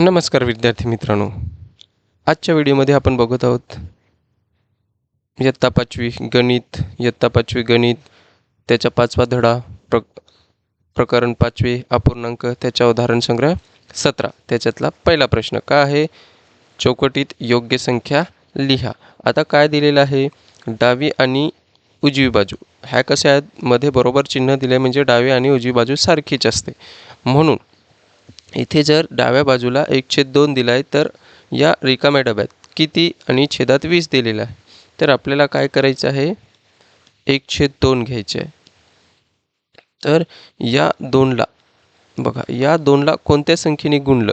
नमस्कार विद्यार्थी मित्रांनो. आजच्या व्हिडिओमध्ये आपण बघत आहोत इयत्ता 5वी गणित त्याचा 5वा धडा प्रकरण 5वे अपूर्णांक त्याचा उदाहरण संग्रह 17 त्याच्यातला पहिला प्रश्न काय आहे? चौकटीत योग्य संख्या लिहा. आता काय दिलेलं आहे? डावी आणि उजवी बाजू ह्या कशा आहेत? मध्ये बरोबर चिन्ह दिले म्हणजे डावी आणि उजवी बाजू सारखीच असते. म्हणून इथे जर डाव्या बाजूला 1/2 दिला आहे तर या रिकाम्या डब्यात किती आणि छेदात 20 दिलेला आहे. तर आपल्याला काय करायचं आहे? 1/2 घ्यायचे आहे. तर या 2ला बघा, या 2ला कोणत्या संख्येने गुणलं?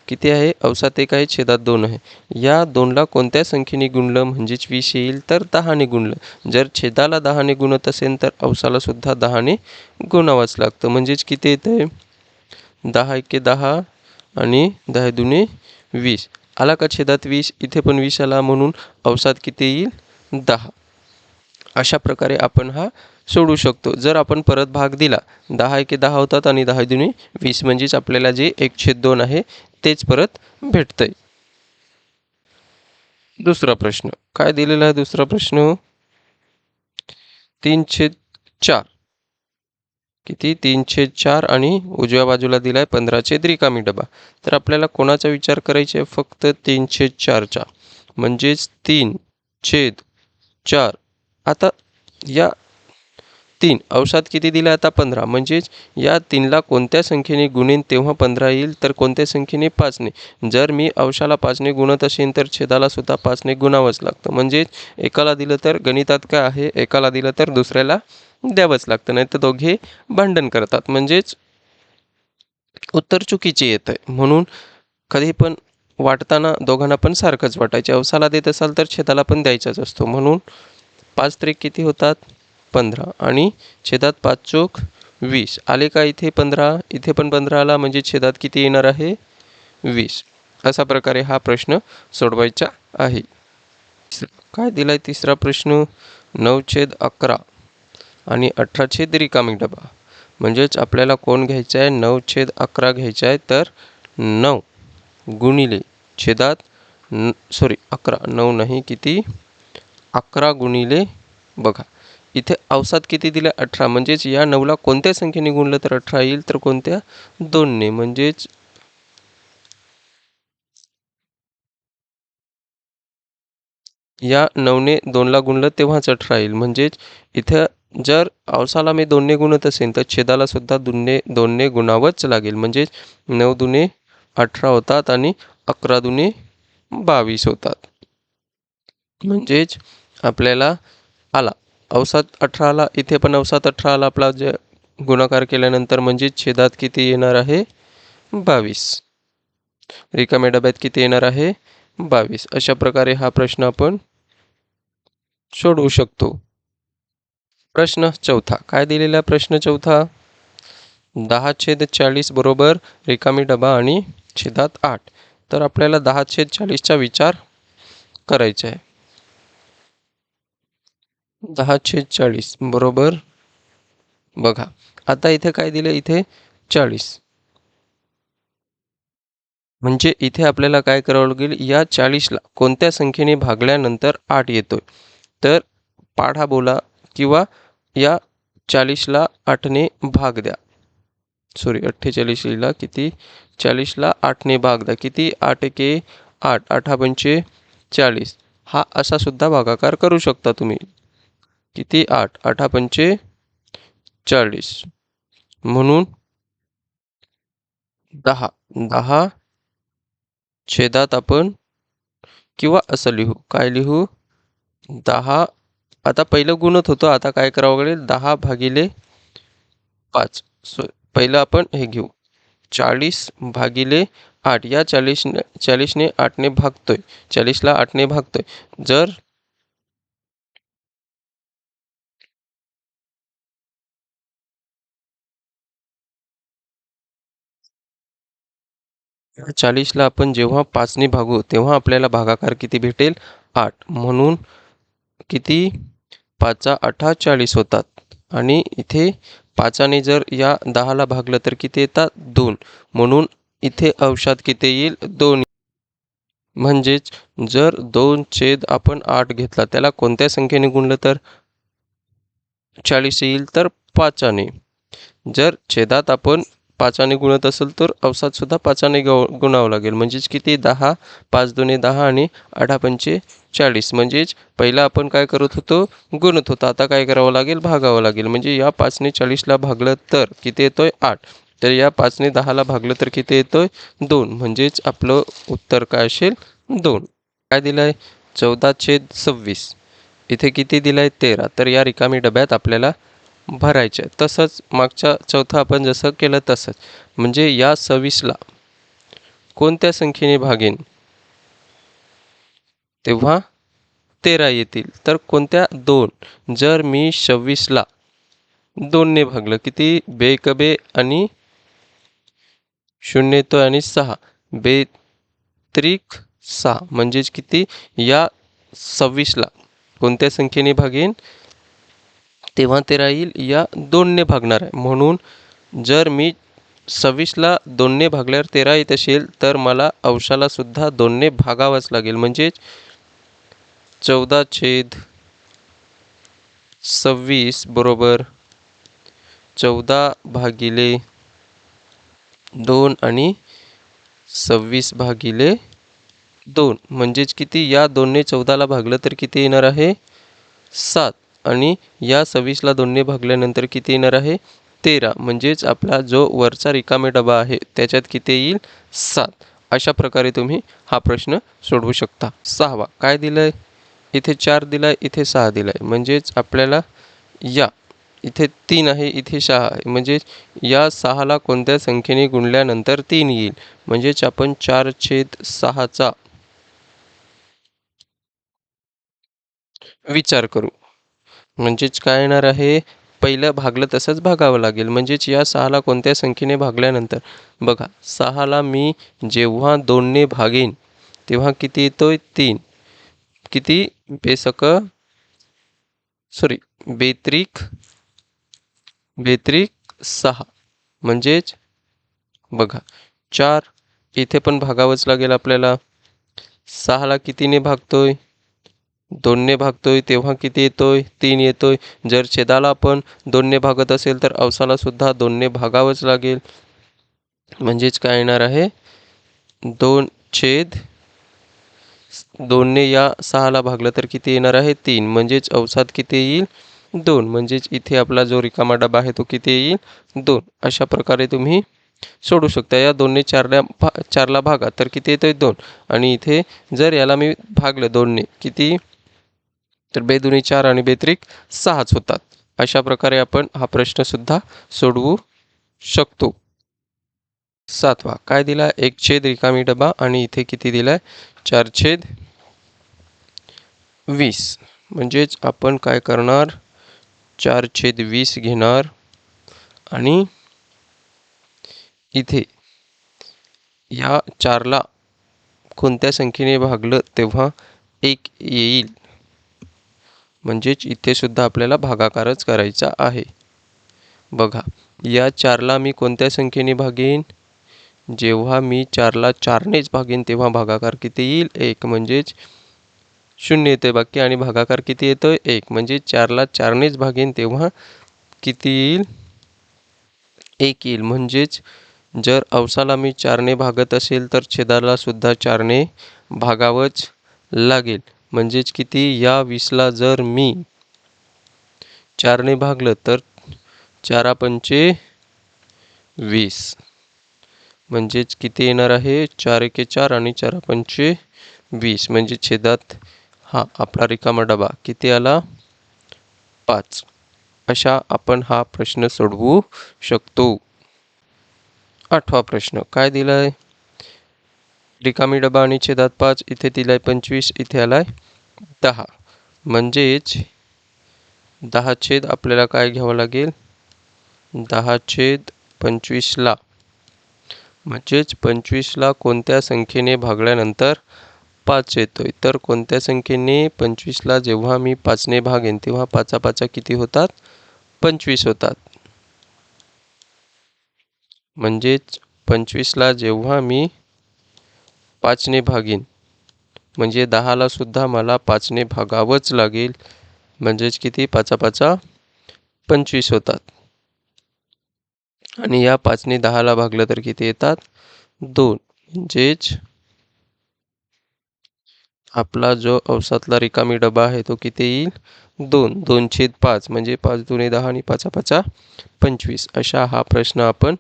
किती आहे? अवसात 1 आहे, छेदात 2 आहे. या 2ला कोणत्या संख्येने गुणलं म्हणजेच 20 येईल? तर 10ने गुणलं. जर छेदाला 10ने गुणत असेल तर अवसाला सुद्धा 10ने गुणावंच लागतं. म्हणजेच किती येतं? 10 एके 10 आणि 10 दुने 20 आला का? छेदात 20, इथे पण 20 आला म्हणून अवसात किती येईल? 10. अशा प्रकारे आपण हा सोडू शकतो. जर आपण परत भाग दिला, 10 एके 10 होतात आणि 10 दुने 20 म्हणजेच आपल्याला जे 1/2 आहे तेच परत भेटतंय. दुसरा प्रश्न काय दिलेला आहे? दुसरा प्रश्न 3/4 किती? 3/4 आणि उजव्या बाजूला दिलाय 15 रिकामी डबा. तर आपल्याला कोणाचा विचार करायचा आहे? फक्त 3/4चा. म्हणजेच 3/4. आता या 3 अवसात किती दिला? आता 15. म्हणजेच या 3ला कोणत्या संख्येने गुणेन तेव्हा 15 येईल? तर कोणत्या संख्येने? 5ने. जर मी अवसाला 5ने गुणत असेल तर छेदाला सुद्धा 5ने गुणावंच लागतं. म्हणजेच एकाला दिलं तर गणितात काय आहे? एकाला दिलं तर दुसऱ्याला द्यावंच लागतं, नाही तर दोघे भांडण करतात. म्हणजेच उत्तर चुकीचे येत आहे. म्हणून कधी पण वाटताना दोघांना पण सारखंच वाटायचे. अवसाला देत असाल तर छेदाला पण द्यायचाच असतो. म्हणून 5 त्रिक किती होतात? 15 आणि छेदात 5 चोक 20 आले का? इथे 15, इथे पण 15 आला म्हणजे छेदात किती येणार आहे? 20. अशा प्रकारे हा प्रश्न सोडवायचा आहे. काय दिलाय तिसरा प्रश्न? 9/11 आणि 18 रिकामी डबा. म्हणजेच आपल्याला कोण घ्यायचं आहे? 9/11 घ्यायचा आहे. तर 9 गुणिले छेदात 11 9 नाही, किती? 11 गुणिले बघा इथे अवसात किती दिलं? 18. म्हणजेच या 9ला कोणत्या संख्येने गुणलं तर 18 येईल? तर कोणत्या? 2ने. म्हणजेच या 9ने 2ला गुणलं तेव्हाच 18 येईल. म्हणजेच इथं जर अवसाला मी 2ने गुणत असेल तर छेदाला सुद्धा 2ने गुणावंच लागेल. म्हणजेच 9 दुने 18 होतात आणि 11 दुने 22 होतात. म्हणजेच आपल्याला आला अवसात 18 आला, इथे पण अवसात 18 आला आपला जे गुणाकार केल्यानंतर. म्हणजेच छेदात किती येणार आहे? 22. रिकाम्या डब्यात किती येणार आहे? 22. अशा प्रकारे हा प्रश्न आपण सोडवू शकतो. प्रश्न चौथा काय दिलेला? प्रश्न चौथा 10/40 बरोबर रिकामी डबा आणि छेदात 8. तर आपल्याला 10/40चा विचार करायचा आहे. 10/40 बरोबर बघा, आता इथे काय दिलं? इथे 40. म्हणजे इथे आपल्याला काय करावं लागेल? या 40ला कोणत्या संख्येने भागल्यानंतर 8 येतोय? तर पाढा बोला किंवा या 40ला 8ने भाग द्या. 48ला किती? 40ला 8ने भाग द्या. किती? 8 एके 8 8 पंचे 40. हा असा सुद्धा भागाकार करू शकता तुम्ही. किती? 8 8 पंचे 40. म्हणून 10 छेदात आपण किंवा असं लिहू. काय लिहू? 10. आता पहिलं गुणत होतो, आता काय करावं लागेल? 10 भागिले 5. पहिलं आपण हे घेऊ 40 भागिले 8. या 40ने 8ने भागतोय. 40ला 8ने भागतोय. जर 40ला आपण जेव्हा 5ने भागू तेव्हा आपल्याला भागाकार किती भेटेल? 8. म्हणून किती? 5 8 40 होतात. आणि इथे 5ने जर या 10ला भागलं तर किती येतात? 2. म्हणून इथे अवसाद किती येईल 2. म्हणजेच जर 2 आपण 8 घेतला त्याला कोणत्या संख्येने गुणलं तर 40 येईल तर 5ने. जर छेदात आपण 5ने गुणत असेल तर अवसाद सुद्धा 5ने गुणावं लागेल. म्हणजेच किती 10, 5 दुने 10 आणि 8 पंचे 40. म्हणजेच पहिला आपण काय करत होतो गुणत होतो, आता काय करावं लागेल भागावं लागेल. म्हणजे या 5ने 40ला भागलं तर किती येतोय 8. तर या 5ने 10ला भागलं तर किती येतोय 2. म्हणजेच आपलं उत्तर काय असेल 2. काय दिलंय 14/26. इथे किती दिलंय 13. तर या रिकामी डब्यात आपल्याला भरायचे. तसंच मागच्या चौथा आपण जसं केलं तसंच. म्हणजे या 26ला कोणत्या संख्येने भागेन तेव्हा 13 येतील. तर कोणत्या 2. जर मी 26ला 2ने भागलं किती बेकबे आणि 0 येतोय आणि 6 बेत्रिक 6. म्हणजेच किती या 26ला कोणत्या संख्येने भागेन तेव्हा 13 येईल. या 2ने भागणार आहे. म्हणून जर मी 26ला 2ने भागल्यावर 13 येत असेल तर मला अंशाला सुद्धा 2ने भागावंच लागेल. म्हणजेच 14/26 बरोबर 14/2 आणि 26/2. म्हणजेच किती या 2ने 14ला भागलं तर किती येणार आहे 7 आणि या 26ला 2ने भागल्यानंतर किती येणार आहे 13. म्हणजेच आपला जो वरचा रिकामे डबा आहे त्याच्यात किती येईल 7. अशा प्रकारे तुम्ही हा प्रश्न सोडवू शकता. 6वा काय दिलंय इथे 4 दिलाय, इथे 6 दिलाय. म्हणजेच आपल्याला या इथे 3 आहे, इथे 6 आहे. म्हणजेच या 6ला कोणत्या संख्येने गुणल्यानंतर 3 येईल. म्हणजेच आपण 4/6चा विचार करू. म्हणजेच काय येणार आहे पहिलं भागलं तसंच भागावं लागेल. म्हणजेच या 6ला कोणत्या संख्येने भागल्यानंतर बघा 6ला मी जेव्हा 2ने भागेन तेव्हा किती येतोय 3. किती बेत्रिक 6. म्हणजेच बघा 4 इथे पण भागावंच लागेल आपल्याला. 6ला कितीने भागतोय 2ने भागतोय तेव्हा किती येतोय 3 येतोय. जर छेदाला आपण 2ने भागत असेल तर अवसाला सुद्धा 2ने भागावंच लागेल. म्हणजेच काय येणार आहे 2/2ने या 6ला भागलं तर किती येणार आहे 3. म्हणजेच अवसाद किती येईल 2. म्हणजेच इथे आपला जो रिकामा डबा आहे तो किती येईल 2. अशा प्रकारे तुम्ही सोडू शकता. या 2ने 4ला भागा तर किती येतोय 2 आणि इथे जर याला मी भागलं 2ने किती तर 2 4 आणि बेत्रिक 6च होतात. अशा प्रकारे आपण हा प्रश्न सुद्धा सोडवू शकतो. 7वा काय दिला 1 रिकामी डबा आणि इथे किती दिलाय 4/20. म्हणजेच आपण काय करणार 4/20 घेणार आणि इथे या 4ला कोणत्या संख्येने भागलं तेव्हा 1 येईल. म्हणजेच इथे सुद्धा आपल्याला भागाकारच करायचा आहे. बघा या 4ला मी कोणत्या संख्येने भागेन जेव्हा मी 4ला 4नेच भागेन तेव्हा भागाकार किती येईल 1. म्हणजेच 0 येतोय बाकी आणि भागाकार किती येतोय 1. म्हणजे 4ला 4नेच भागेन तेव्हा किती येईल 1 येईल. म्हणजेच जर अवसाला मी 4ने भागत असेल तर छेदाला सुद्धा 4ने भागावंच लागेल. म्हणजेच किती या 20ला जर मी 4ने भागलं तर 4 पंचे 20. म्हणजेच किती येणार आहे 4 एके 4 आणि 4 पंचे 20. म्हणजे छेदात हा आपला रिकामा डबा किती आला 5. अशा आपण हा प्रश्न सोडवू शकतो. 8वा प्रश्न काय दिलाय रिकामी डबा आणि छेदात 5. इथे दिलाय 25, इथे आलाय 10. म्हणजेच 10 आपल्याला काय घ्यावं लागेल 10/25ला. म्हणजेच 25ला कोणत्या संख्येने भागल्यानंतर 5 येतोय. तर कोणत्या संख्येने 25ला जेव्हा मी 5ने भागेन तेव्हा 5 किती होतात 25 होतात. म्हणजेच 25ला जेव्हा मी 5ने भागीन म्हणजे 10ला सुद्धा मला 5ने भागावंच लागेल. म्हणजेच किती? 5 25 होतात. आणि या 5ने 10ला भागलं तर किती येतात? 2. म्हणजेच आपला जो अवसातला रिकामी डबा आहे तो किती येईल? 2. 2/5 म्हणजे 5 दुणे 10 आणि 5 25. अशा हा प्रश्न आपण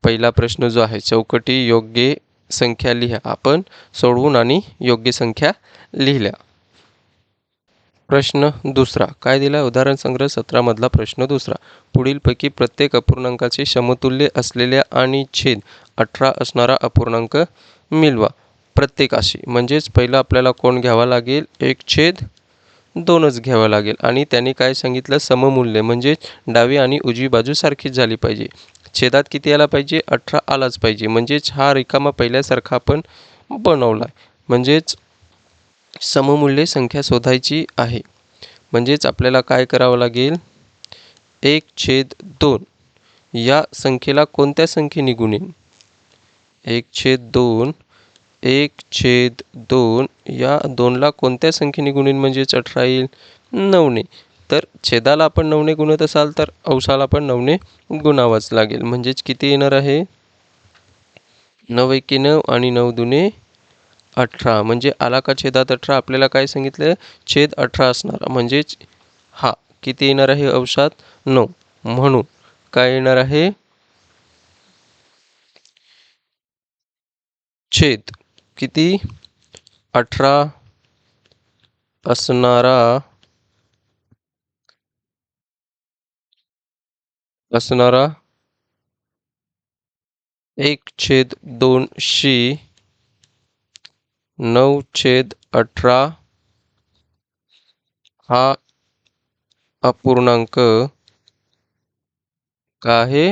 पहिला प्रश्न जो आहे चौकटी योग्य संख्या लिहा आपण सोडवून आणि योग्य संख्या लिहिल्या. प्रश्न दुसरा काय दिला? उदाहरण संग्रह 17 मधला प्रश्न दुसरा. पुढीलपैकी प्रत्येक अपूर्णांकाचे समतुल्य असलेल्या आणि छेद 18 असणारा अपूर्णांक मिळवा. प्रत्येकाशी म्हणजेच पहिलं आपल्याला कोण घ्यावा लागेल? 1/2च घ्यावा लागेल आणि त्यांनी काय सांगितलं? सममूल्य म्हणजे डावी आणि उजवी बाजू सारखीच झाली पाहिजे. छेदात किती आला पाहिजे? 18 आलाच पाहिजे. म्हणजेच हा रिकामा पहिल्यासारखा आपण बनवला. म्हणजेच सममूल्य संख्या शोधायची आहे. म्हणजेच आपल्याला काय करावं लागेल? 1/2 या संख्येला कोणत्या संख्येने गुणेन? 1/2 1/2 या 2ला कोणत्या संख्येने गुणेन म्हणजेच 18 येईल? 9ने. तर छेदाला आपण 9ने गुणत असाल तर अंशाला पण 9ने गुणावंच लागेल. म्हणजेच किती येणार आहे? 9 एके 9 आणि 9 दुणे 18. म्हणजे आला का छेदात 18? आपल्याला काय सांगितलं? छेद 18 असणार. म्हणजेच हा किती येणार आहे अंशात? 9. म्हणून काय येणार आहे? छेद किती? 18 असणारा 1/2 शी 9/18 हा अपूर्णांक काय आहे?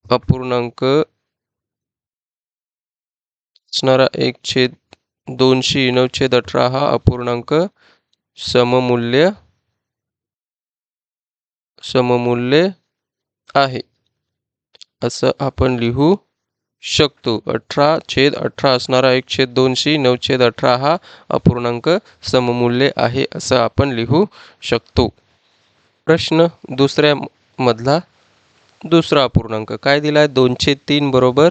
अपूर्णांक असणारा 1/2 शी 9/18 हा अपूर्णांक सममूल्य आहे असं आपण लिहू शकतो. 18/18 असणारा 1/2 शी 9/18 हा अपूर्णांक सममूल्य आहे असं आपण लिहू शकतो. प्रश्न दुसऱ्या मधला दुसरा अपूर्णांक काय दिलाय? 2/3 बरोबर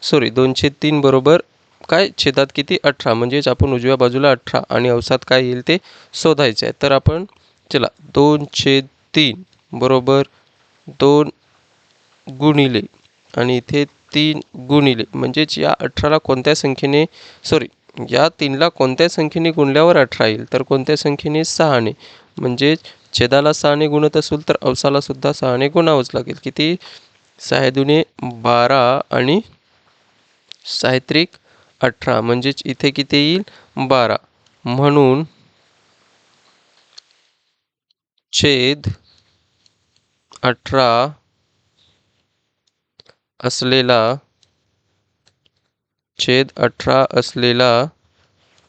2/3 बरोबर काय? छेदात किती? 18 म्हणजेच आपण उजव्या बाजूला 18 आणि अवसात काय येईल ते शोधायचे आहे. तर आपण चला 2/3 बरोबर 2 गुणिले आणि इथे 3 गुणिले म्हणजेच या 18ला कोणत्या संख्येने या 3ला कोणत्या संख्येने गुणल्यावर 18 येईल? तर कोणत्या संख्येने? 6ने. म्हणजेच छेदाला 6ने गुणत असेल तर अवसाला सुद्धा 6ने गुणावंच लागेल. किती? 6 दुणे 12 आणि 6 18 म्हणजेच इथे किती येईल? 12. म्हणून छेद 18 असलेला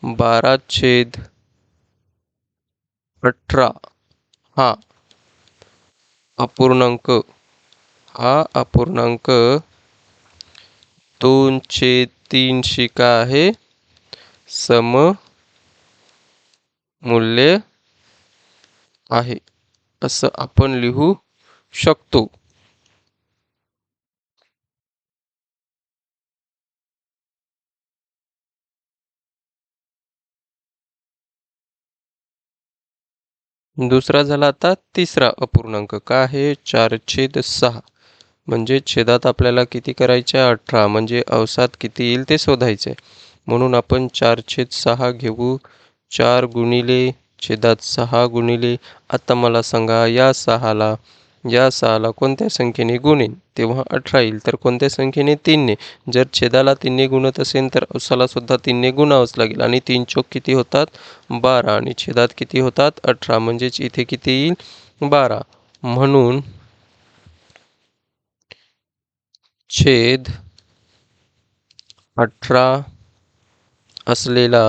12/18 हा अपूर्णांक 2/3 शी काय आहे? सममूल्य आहे असं आपण लिहू शकतो. दुसरा झाला आता तिसरा अपूर्णांक काय आहे? 4/6 म्हणजे छेदात आपल्याला किती करायचे? 18 म्हणजे अवसात किती येईल ते शोधायचे. म्हणून आपण 4/6 घेऊ. 4 गुणिले छेदात 6 गुणिले. आता मला सांगा या 6ला कोणत्या संख्येने गुणेन तेव्हा 18 येईल? तर कोणत्या संख्येने? 3ने. जर छेदाला 3ने गुणत असेल तर अवसाला सुद्धा 3ने गुणावंच लागेल आणि 3 चोक किती होतात? 12 आणि छेदात किती होतात? 18 म्हणजेच इथे किती येईल? 12. म्हणून छेद 18 असलेला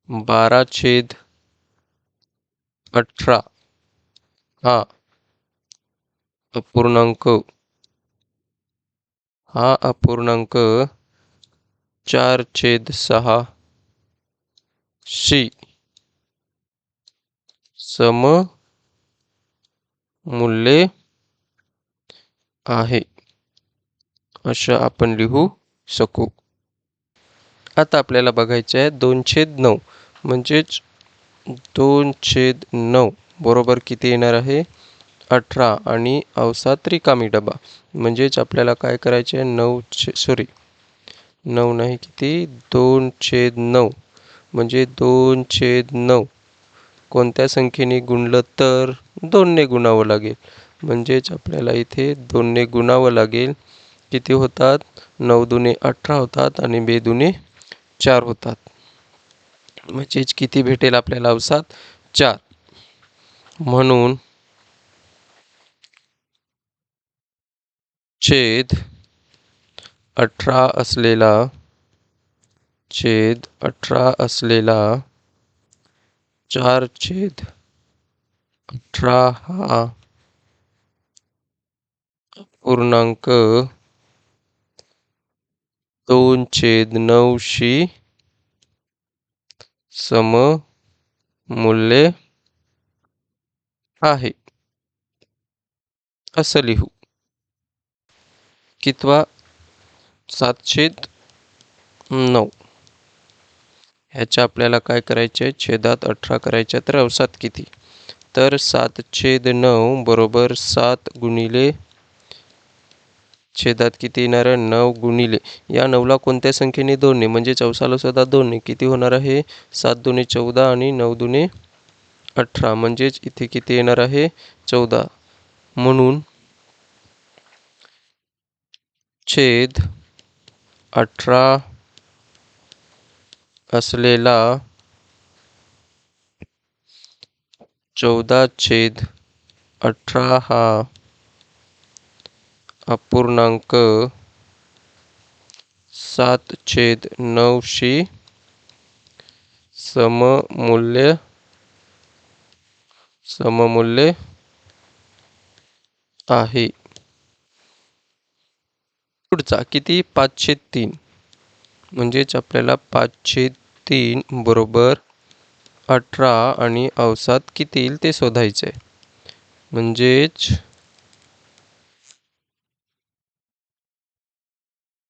12/18 हा अपूर्णांक हा अपूर्णांक 4/6 शी सममूल्य आहे असं आपण लिहू शकू. आता आपल्याला बघायचे आहे 2/9 म्हणजेच 2/9 बरोबर किती येणार आहे 18 आणि अवसात रिकामी डबा म्हणजेच आपल्याला काय करायचे आहे 9 नाही किती 2/9 म्हणजे 2/9 कोणत्या संख्येने गुणलं तर 2ने गुणावं लागेल म्हणजेच आपल्याला इथे 2ने गुणावं लागेल. किती होतात 9 दुने 18 होतात आणि 2 दुने 4 होतात म्हणजेच किती भेटेल आपल्याला अवसात 4 म्हणून छेद 18 असलेला 4/18 हा पूर्णांक 2/9 शी सममूल्य आहे असं लिहू. कितवा 7/9 ह्याच्या आपल्याला काय करायचे छेदात 18 करायचे तर अवसात किती तर 7/9 बरोबर 7 गुणिले छेदात किती येणार आहे 9 गुणिले या 9ला कोणत्या संख्येने 2ने म्हणजेच अवसाला सुद्धा 2ने किती होणार आहे 7 दुने 14 आणि 9 दुने 18 म्हणजेच इथे किती येणार आहे 14 म्हणून छेद 18 असलेला 14/18 हा अपूर्णांक 7/9 शी सममूल्य आहे. पुढचा किती 5/3 म्हणजेच आपल्याला 5/3 बरोबर 18 आणि अवसात किती येईल ते शोधायचे आहे म्हणजेच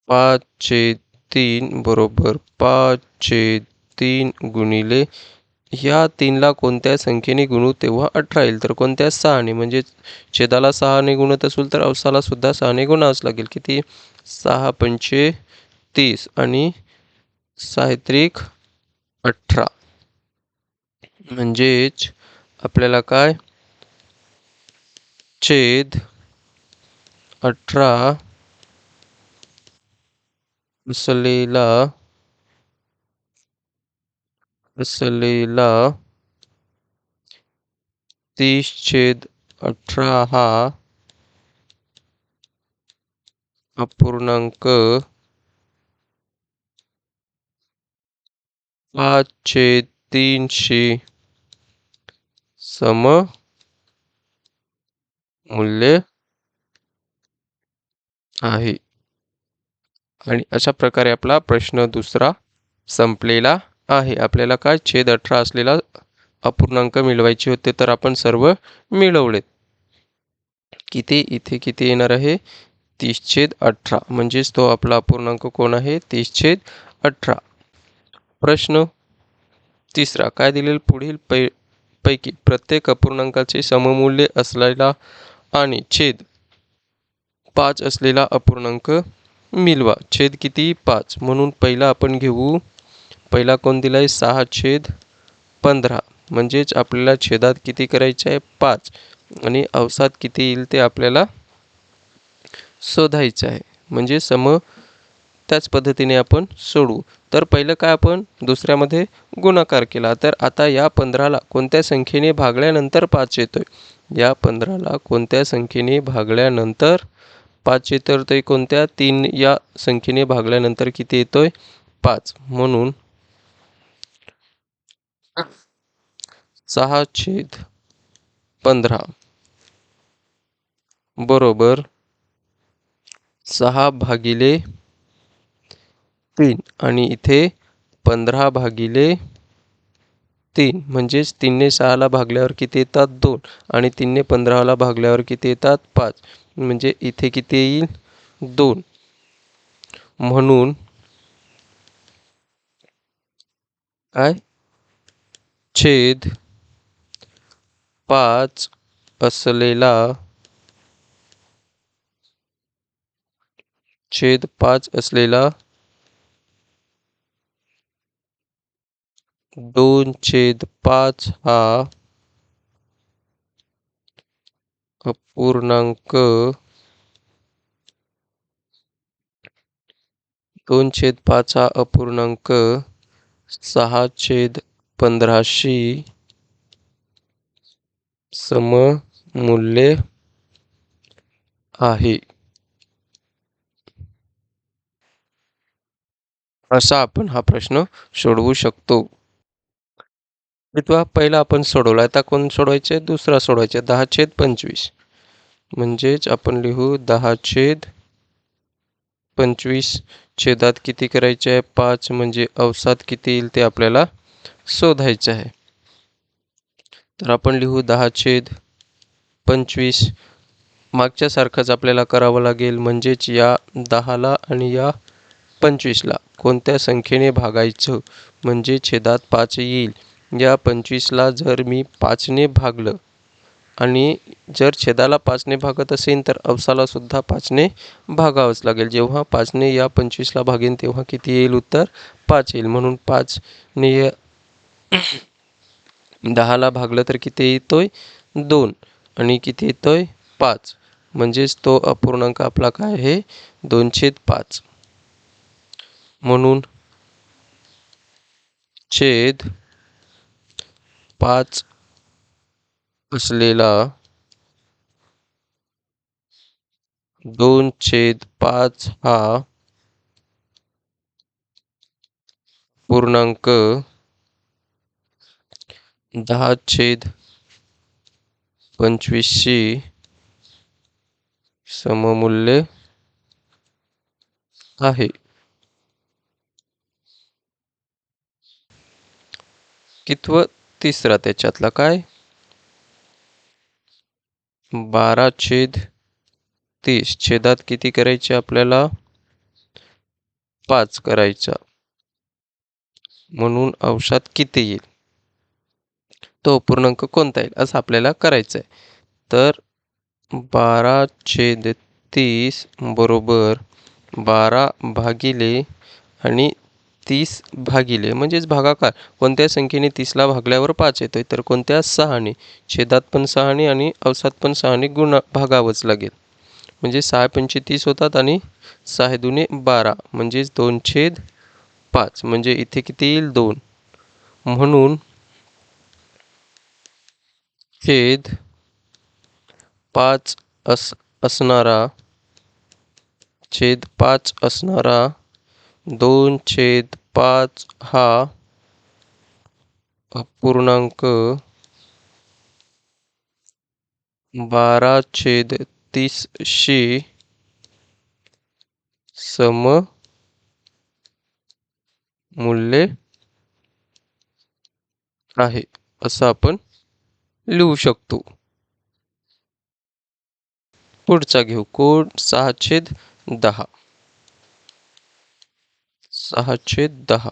5/3 बरोबर 5/3 गुणिले ह्या 3ला कोणत्या संख्येने गुणू तेव्हा 18 येईल तर कोणत्या 6ने म्हणजे छेदाला 6ने गुणत असेल तर अवसाला सुद्धा 6ने गुणावंच लागेल किती 6×5 30 आणि 6×3 18 म्हणजेच आपल्याला काय छेद 18 असलेला 30/18 हा अपूर्णांक 5/3 शी सममूल्य आहे. आणि अशा प्रकारे आपला प्रश्न दुसरा संपलेला आहे. आपल्याला काय छेद 18 असलेला अपूर्णांक मिळवायचे होते तर आपण सर्व मिळवलेत. किती इथे किती येणार आहे 30/18 म्हणजेच तो आपला अपूर्णांक कोण आहे 30/18. प्रश्न तिसरा काय दिलेलं पुढील पैकी प्रत्येक अपूर्णांकाचे सममूल्य असलेला आणि छेद 5 असलेला अपूर्णांक मिळवा. छेद किती 5 म्हणून पहिला आपण घेऊ पहिला कोण दिलाय 6/15 म्हणजेच आपल्याला छेदात किती करायचे आहे 5 आणि अवसात किती येईल ते आपल्याला शोधायचं आहे म्हणजे त्याच पद्धतीने आपण सोडवू. तर पहिलं काय आपण दुसऱ्यामध्ये गुणाकार केला तर आता या 15ला कोणत्या संख्येने भागल्यानंतर 5 येतोय या 15ला कोणत्या संख्येने भागल्यानंतर 5 येतोय तर कोणत्या 3 या संख्येने भागल्यानंतर किती येतोय 5 म्हणून 6/15 बरोबर 6/3 आणि इथे 15/3 म्हणजेच 3ने 6ला भागल्यावर किती येतात 2 आणि 3ने 15ला भागल्यावर किती येतात 5 म्हणजे इथे किती येईल 2 म्हणून काय छेद 5 असलेला छेद 5 असलेला 2/5 हा अपूर्णांक 2/5 हा अपूर्णांक 6/15शी सममूल्य आहे असा आपण हा प्रश्न सोडवू शकतो. मित्रा पहिला आपण सोडवला आता कोण सोडवायचे दुसरा सोडवायचे 10/25 म्हणजेच आपण लिहू 10/25 छेदात किती करायचे आहे 5 म्हणजे अवसात किती येईल ते आपल्याला शोधायचे आहे. तर आपण लिहू 10/25 मागच्या सारखंच आपल्याला करावं लागेल म्हणजेच या 10ला आणि या 25ला कोणत्या संख्येने भागायचं म्हणजे छेदात 5 येईल. या 25ला जर मी 5ने भागलं आणि जर छेदाला 5ने भागत असेल तर अवसाला सुद्धा 5ने भागावंच लागेल. जेव्हा 5ने या 25ला भागेन तेव्हा किती येईल उत्तर 5 येईल. म्हणून 5ने 10ला भागलं तर किती येतोय 2 आणि किती येतोय 5 म्हणजेच तो अपूर्णांक आपला काय आहे 2/5 म्हणून छेद 5 असलेला 2/5 हा पूर्णांक 10/25शी सममूल्य आहे. कितवं तिसरा त्याच्यातला काय 12/30 छेदात किती करायचे आपल्याला 5 करायचा म्हणून अंशात किती येईल तो पूर्णांक कोणता येईल असं आपल्याला करायचं आहे. तर 12/30 बरोबर 12 भागिले आणि 30 भागिले म्हणजेच भागाकार कोणत्या संख्येने 30ला भागल्यावर 5 येतोय तर कोणत्या 6ने छेदात पण 6ने आणि अवसात पण 6ने भागावंच लागेल. म्हणजे 6×5 होतात आणि 6×2 12 म्हणजेच 2/5 म्हणजे इथे किती येईल 2 म्हणून छेद 5 असणारा छेद 5 असणारा 2/5 हा अपूर्णांक 12/30शी सममूल्य आहे असं आपण लिहू शकतो. पुढचा घेऊ कोड 6/10 6/10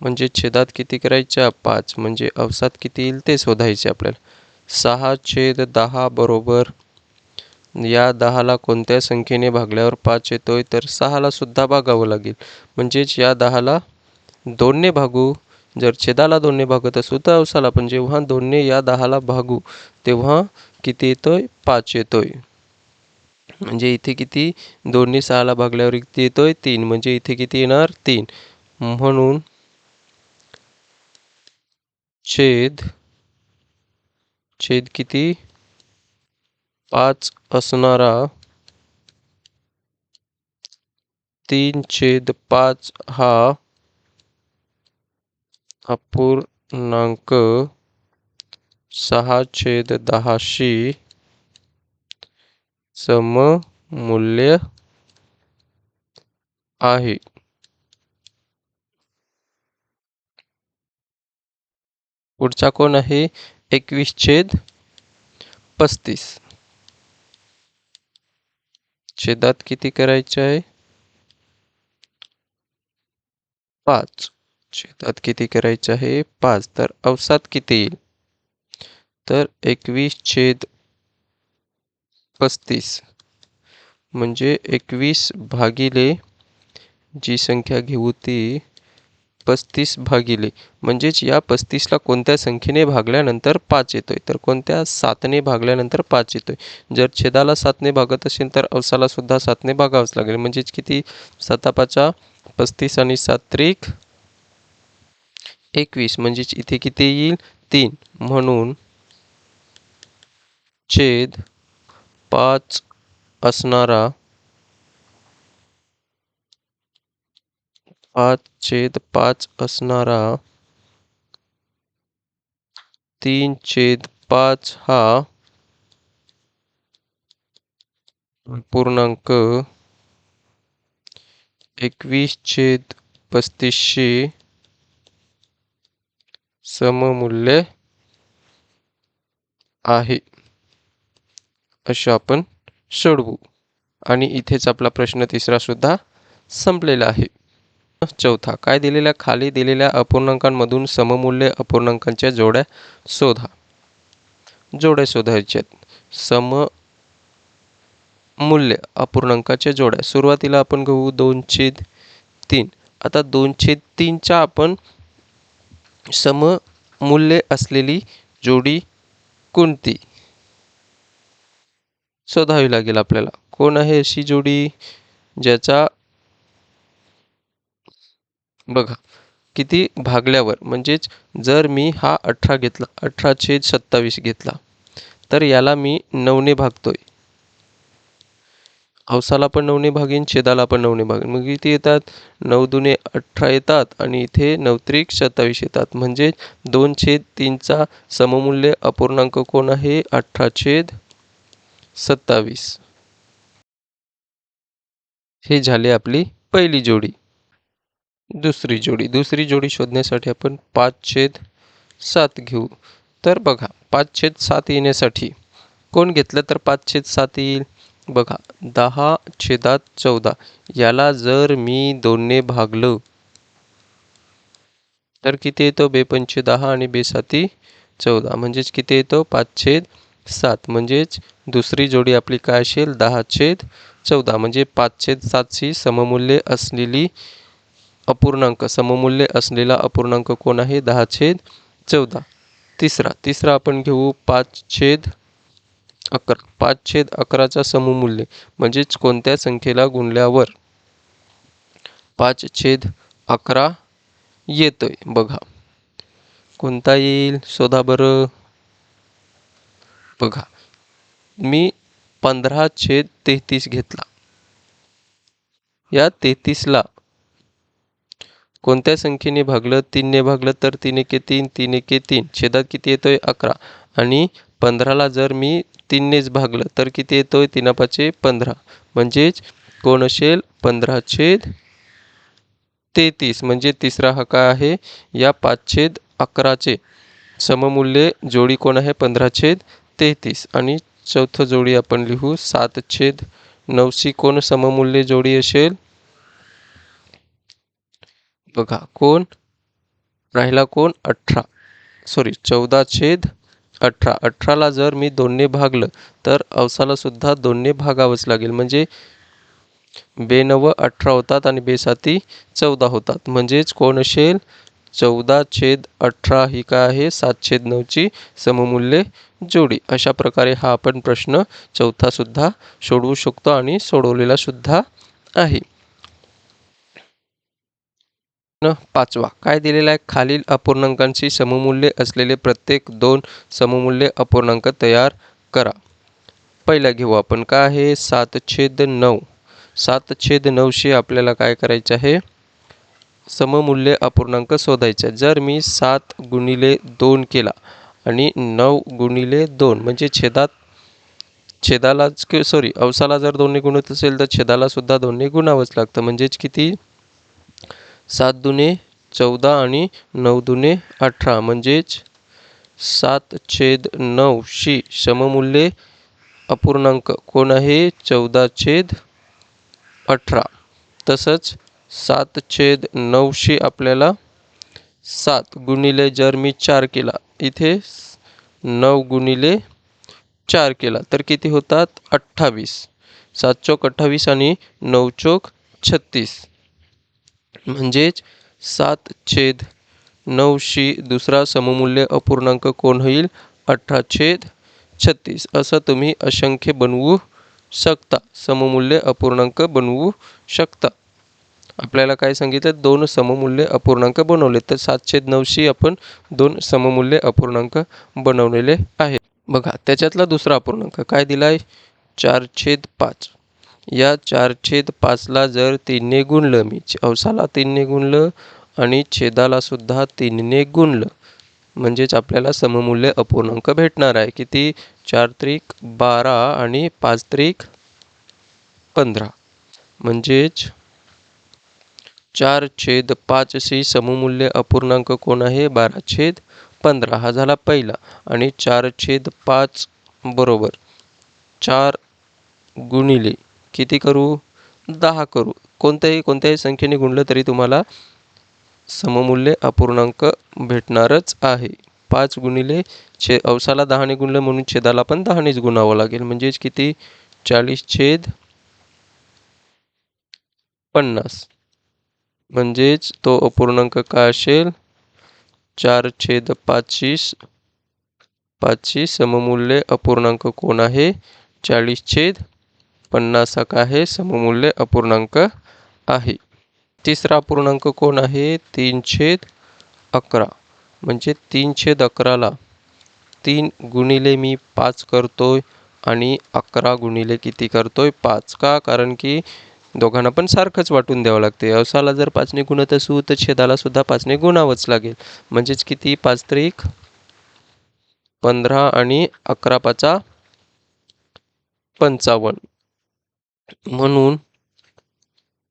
म्हणजे छेदात किती करायच्या 5 म्हणजे अवसात किती येईल ते शोधायचे आपल्याला. 6/10 बरोबर या 10ला कोणत्या संख्येने भागल्यावर 5 येतोय तर 6ला सुद्धा भागावं लागेल. म्हणजेच या 10ला 2ने भागू जर छेदाला 2ने भागत असू तर अवसाला पण जेव्हा 2ने या 10ला भागू तेव्हा किती येतोय 5 येतोय. म्हणजे इथे किती 2ने 6ला भागल्यावर किती येतोय 3 म्हणजे इथे किती येणार 3 म्हणून छेद किती 5 असणारा 3/5 हा अपूर्णांक 6/10शी सममूल्य आहे. पुढचा कोण आहे? 21/35. छेदात किती करायचे आहे? 5. छेदात किती करायचे आहे? 5. तर अवसात किती येईल? तर 21/35 म्हणजे 21 भागिले जी संख्या घेऊ ती 35 भागिले, म्हणजेच या 35ला कोणत्या संख्येने भागल्यानंतर 5 येतोय? तर कोणत्या 7ने भागल्यानंतर 5 येतोय. जर छेदाला 7ने भागत असेल तर अवसाला सुद्धा 7ने भागावंच लागेल. म्हणजेच किती? 7×5 35 आणि 7×3 21. म्हणजेच इथे किती येईल? 3. म्हणून छेद 5 असणारा 5/5 असणारा 3/5 हा पूर्णांक 21/35 सममूल्य आहे. असे आपण सोडवू. आणि इथेच आपला प्रश्न तिसरा सुद्धा संपलेला आहे. चौथा, काय दिलेल्या खाली दिलेल्या अपूर्णांकांमधून सममूल्य अपूर्णांकांच्या जोड्या शोधा. जोड्या शोधायच्यात. सममूल्य अपूर्णांकाच्या जोड्या. सुरुवातीला आपण घेऊ 2/3. आता 2/3च्या आपण सममूल्य असलेली जोडी कोणती शोधावी लागेल आपल्याला. कोण आहे अशी जोडी ज्याचा बघा किती भागल्यावर, म्हणजेच जर मी हा 18 घेतला, 18/27 घेतला, तर याला मी 9ने भागतोय. अवसाला पण 9ने भागीन, छेदाला पण 9ने भागीन. मग किती येतात? 9 दुने 18 येतात आणि इथे 9त्रिक 27 येतात. म्हणजे 2/3चा सममूल्य अपूर्णांक कोण आहे? 18/27. हे झाले आपली पहिली जोडी. दुसरी जोडी शोधण्यासाठी आपण 5/7 घेऊ. तर बघा 5/7 येण्यासाठी कोण घेतलं तर 5/7 येईल? बघा 10/14 याला जर मी 2ने भागलं तर किती येतो? 2×5 = 10 आणि 2×7 = 14. म्हणजेच किती येतो? 5/7. म्हणजेच दुसरी जोडी आपली काय असेल? 10/14. म्हणजे 5/7ची सममूल्य असलेली अपूर्णांक, सममूल्य असलेला अपूर्णांक कोण आहे? 10/14. तिसरा आपण घेऊ 5/11. 5/11चा सममूल्य म्हणजेच कोणत्या संख्येला गुणल्यावर 5/11 येतोय? बघा कोणता येईल? शोधा बरं. बघा मी 15/33 घेतला. या 33ला कोणत्या संख्येने भागलं? 3ने भागलं तर 3×1 = 3, 3×1 = 3. छेदात किती येतोय? 11. आणि 15ला जर मी 3नेच भागलं तर किती येतोय? 3×5 = 15. म्हणजेच कोण असेल? 15/33. म्हणजे तिसरा हा काय आहे? या 5/11चे सममूल्य जोडी कोण आहे? 15/33. आणि चौथं जोडी आपण लिहू 7/9ची कोण सममूल्य जोडी असेल? बघा कोण राहिला? कोण? 14/18. 18ला जर मी 2ने भागलं तर अवसाला सुद्धा 2ने भागावंच लागेल. म्हणजे 2×9 = 18 होतात आणि 2×7 = 14 होतात. म्हणजेच कोण असेल? 14/18 ही काय आहे? 7/9ची सममूल्य जोडी. अशा प्रकारे हा आपण प्रश्न चौथा सुद्धा सोडवू शकतो आणि सोडवलेला सुद्धा आहे. पाचवा, काय दिलेला आहे? खालील अपूर्णांकांची सममूल्य असलेले प्रत्येक 2 सममूल्य अपूर्णांक तयार करा. पहिला घेऊ आपण काय आहे? 7/9. 7/9शी आपल्याला काय करायचे आहे? सममूल्य अपूर्णांक शोधायचा. जर मी 7×2 केला आणि 9×2 म्हणजे छेदात छेदालाच अवसाला जर 2ने गुणत असेल तर छेदाला सुद्धा 2ने गुणावंच लागतं. म्हणजेच किती 7 दुने 14 आणि 9 दुने 18 म्हणजेच 7/9 शी सममूल्य अपूर्णांक कोण आहे 14/18. तसंच 7/9 शी आपल्याला 7 गुणिले जर मी 4 केला इथे 9 गुणिले 4 केला तर किती होतात 28. 7 चौक 28 आणि 9 चौक 36 म्हणजेच 7/9 शी दुसरा सममूल्य अपूर्णांक कोण होईल 18/36. असं तुम्ही असंख्य बनवू शकता, सममूल्य अपूर्णांक बनवू शकता. आपल्याला काय सांगितलं 2 सममूल्य अपूर्णांक बनवले तर 7/9 शी आपण 2 सममूल्य अपूर्णांक बनवलेले आहेत. बघा त्याच्यातला दुसरा अपूर्णांक काय दिलाय 4/5. या 4/5 ला जर 3 ने गुणलं मी अवसाला 3 ने गुणलं आणि छेदाला सुद्धा 3 ने गुणलं म्हणजेच आपल्याला सममूल्य अपूर्णांक भेटणार आहे. किती 4त्रिक 12 आणि 5त्रिक 15 म्हणजेच 4/5 शी सममूल्य अपूर्णांक कोण आहे 12/15. हा झाला पहिला. आणि 4/5 बरोबर 4 गुणिले किती करू 10 करू. कोणत्याही संख्येने गुणलं तरी तुम्हाला सममूल्य अपूर्णांक भेटणारच आहे. 5 गुणिले अवसाला 10 ने गुणलं म्हणून छेदाला पण 10 नेच गुणावं लागेल. म्हणजेच किती 40/50 म्हणजेच तो अपूर्णांक काय असेल 4/5 ची सममूल्य अपूर्णांक कोण आहे 40/50 हा काय आहे सममूल्य अपूर्णांक आहे. तिसरा अपूर्णांक कोण आहे 3/11 म्हणजे 3/11 ला 3 गुणिले मी 5 करतोय आणि 11 गुणिले किती करतोय 5. का कारण की दोघांना पण सारखंच वाटून द्यावं लागते. अवसाला जर 5 ने गुणत असू तर छेदाला सुद्धा 5 ने गुणावंच लागेल. म्हणजेच किती 5त्रिक 15 आणि 11×5 = 55 म्हणून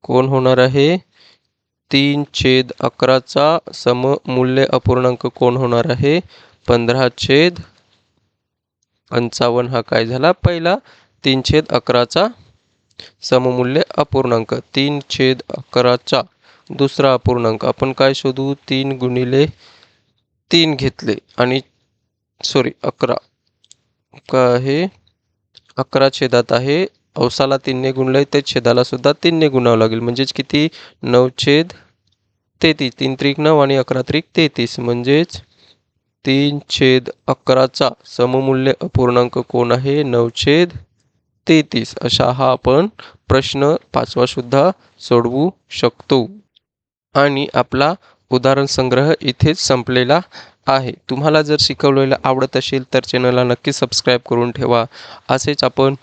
कोण होणार आहे 3/11 चा सममूल्य अपूर्णांक कोण होणार आहे 15/55. हा काय झाला पहिला. 3/11 चा सममूल्य अपूर्णांक. 3/11 चा दुसरा अपूर्णांक आपण काय शोधू 3 गुणिले 3 घेतले आणि 11 काय आहे 11 छेदात आहे. अवसाला 3 ने गुणलंय तर छेदाला सुद्धा 3 ने गुणावं लागेल. म्हणजेच किती 9/33. 3त्रिक 9 आणि 11त्रिक 33 म्हणजेच 3/11 चा सममूल्य अपूर्णांक कोण आहे 9/33. अशा हा आपण प्रश्न 5वा सुद्धा सोडवू शकतो. आणि आपला उदाहरण संग्रह इथेच संपलेला आहे. तुम्हाला जर शिकवलेलं आवडत असेल तर चॅनलला नक्की सबस्क्राईब करून ठेवा. असेच आपण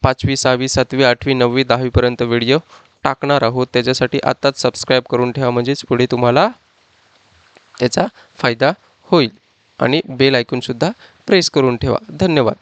5वी 6वी 7वी 8वी 9वी 10वी पर्यंत व्हिडिओ टाकणार आहोत. त्याच्यासाठी आताच सबस्क्राईब करून ठेवा म्हणजेच पुढे तुम्हाला त्याचा फायदा होईल. आणि बेल आयकॉन सुद्धा प्रेस करून ठेवा. धन्यवाद.